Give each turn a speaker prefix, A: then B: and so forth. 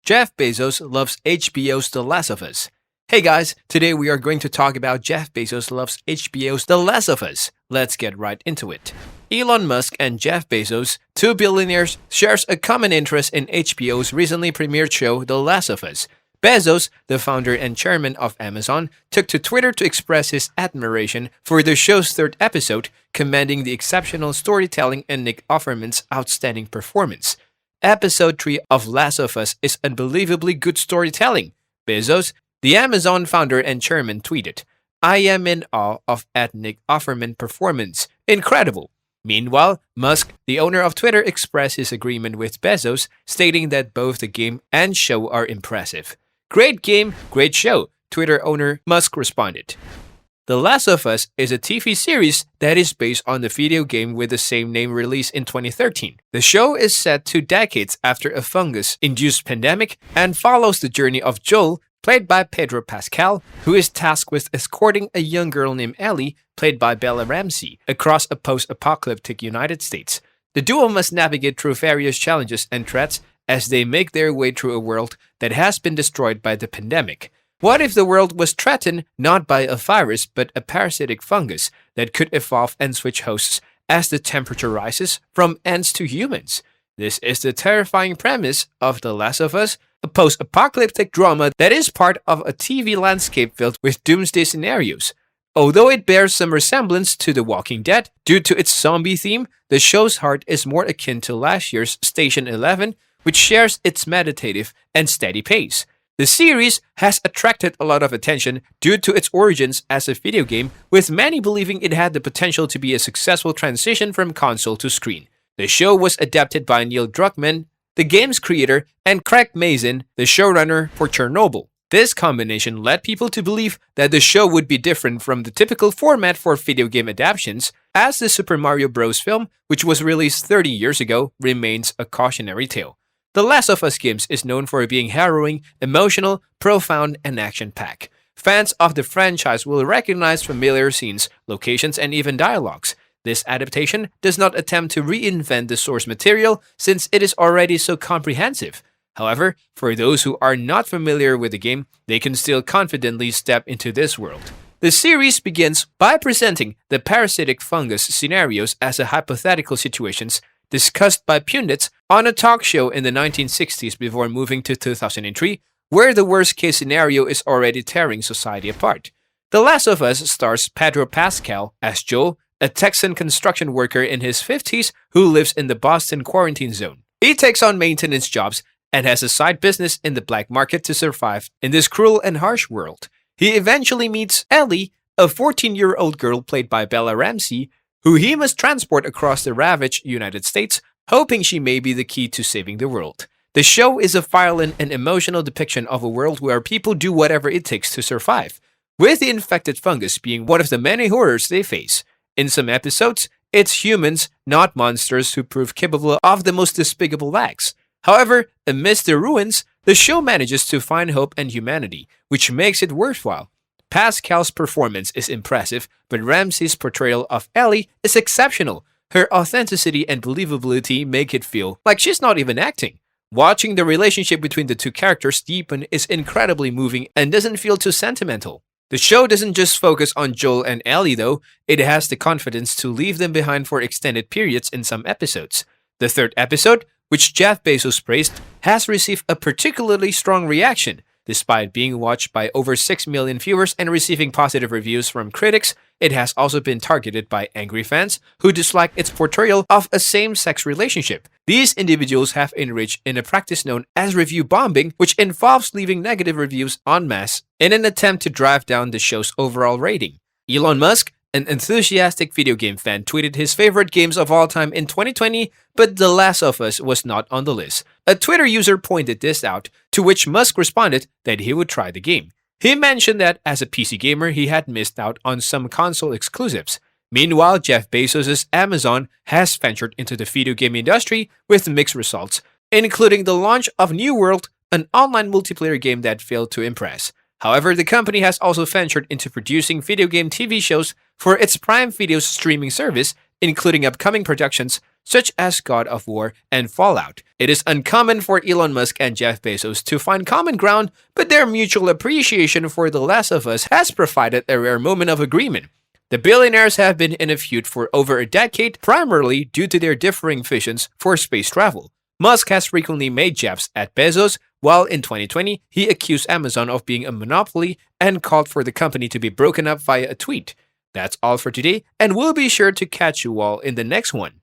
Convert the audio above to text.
A: Jeff Bezos loves HBO's The Last of Us. Hey guys, today we are going to talk about Jeff Bezos loves HBO's The Last of Us. Let's get right into it. Elon Musk and Jeff Bezos, two billionaires, shares a common interest in HBO's recently premiered show The Last of Us. Bezos, the founder and chairman of Amazon, took to Twitter to express his admiration for the show's third episode, commending the exceptional storytelling and Nick Offerman's outstanding performance. Episode 3 of Last of Us is unbelievably good storytelling. Bezos, the Amazon founder and chairman, tweeted, "I am in awe of Nick Offerman performance. Incredible." Meanwhile, Musk, the owner of Twitter, expressed his agreement with Bezos, stating that both the game and show are impressive. "Great game, great show," Twitter owner Musk responded. The Last of Us is a TV series that is based on the video game with the same name released in 2013. The show is set 2 decades after a fungus-induced pandemic and follows the journey of Joel, played by Pedro Pascal, who is tasked with escorting a young girl named Ellie, played by Bella Ramsey, across a post-apocalyptic United States. The duo must navigate through various challenges and threats as they make their way through a world that has been destroyed by the pandemic. What if the world was threatened not by a virus but a parasitic fungus that could evolve and switch hosts as the temperature rises from ants to humans? This is the terrifying premise of The Last of Us, a post-apocalyptic drama that is part of a TV landscape filled with doomsday scenarios. Although it bears some resemblance to The Walking Dead due to its zombie theme, the show's heart is more akin to last year's Station 11, which shares its meditative and steady pace. The series has attracted a lot of attention due to its origins as a video game, with many believing it had the potential to be a successful transition from console to screen. The show was adapted by Neil Druckmann, the game's creator, and Craig Mazin, the showrunner for Chernobyl. This combination led people to believe that the show would be different from the typical format for video game adaptations, as the Super Mario Bros. Film, which was released 30 years ago, remains a cautionary tale. The Last of Us games is known for being harrowing, emotional, profound, and action-packed. Fans of the franchise will recognize familiar scenes, locations, and even dialogues. This adaptation does not attempt to reinvent the source material since it is already so comprehensive. However, for those who are not familiar with the game, they can still confidently step into this world. The series begins by presenting the parasitic fungus scenarios as hypothetical situations discussed by pundits on a talk show in the 1960s before moving to 2003, where the worst-case scenario is already tearing society apart. The Last of Us stars Pedro Pascal as Joel, a Texan construction worker in his 50s who lives in the Boston quarantine zone. He takes on maintenance jobs and has a side business in the black market to survive in this cruel and harsh world. He eventually meets Ellie, a 14-year-old girl played by Bella Ramsey, who he must transport across the ravaged United States, hoping she may be the key to saving the world. The show is a violent and emotional depiction of a world where people do whatever it takes to survive, with the infected fungus being one of the many horrors they face. In some episodes, it's humans, not monsters, who prove capable of the most despicable acts. However, amidst the ruins, the show manages to find hope and humanity, which makes it worthwhile. Pascal's performance is impressive, but Ramsey's portrayal of Ellie is exceptional. Her authenticity and believability make it feel like she's not even acting. Watching the relationship between the two characters deepen is incredibly moving and doesn't feel too sentimental. The show doesn't just focus on Joel and Ellie though, it has the confidence to leave them behind for extended periods in some episodes. The third episode, which Jeff Bezos praised, has received a particularly strong reaction. Despite being watched by over 6 million viewers and receiving positive reviews from critics, it has also been targeted by angry fans who dislike its portrayal of a same-sex relationship. These individuals have enriched in a practice known as review bombing, which involves leaving negative reviews en masse in an attempt to drive down the show's overall rating. Elon Musk, an enthusiastic video game fan, tweeted his favorite games of all time in 2020, but The Last of Us was not on the list. A Twitter user pointed this out, to which Musk responded that he would try the game. He mentioned that as a PC gamer, he had missed out on some console exclusives. Meanwhile, Jeff Bezos' Amazon has ventured into the video game industry with mixed results, including the launch of New World, an online multiplayer game that failed to impress. However, the company has also ventured into producing video game TV shows for its Prime Video's streaming service, including upcoming productions such as God of War and Fallout. It is uncommon for Elon Musk and Jeff Bezos to find common ground, but their mutual appreciation for The Last of Us has provided a rare moment of agreement. The billionaires have been in a feud for over a decade, primarily due to their differing visions for space travel. Musk has frequently made jabs at Bezos, while in 2020, he accused Amazon of being a monopoly and called for the company to be broken up via a tweet. That's all for today, and we'll be sure to catch you all in the next one.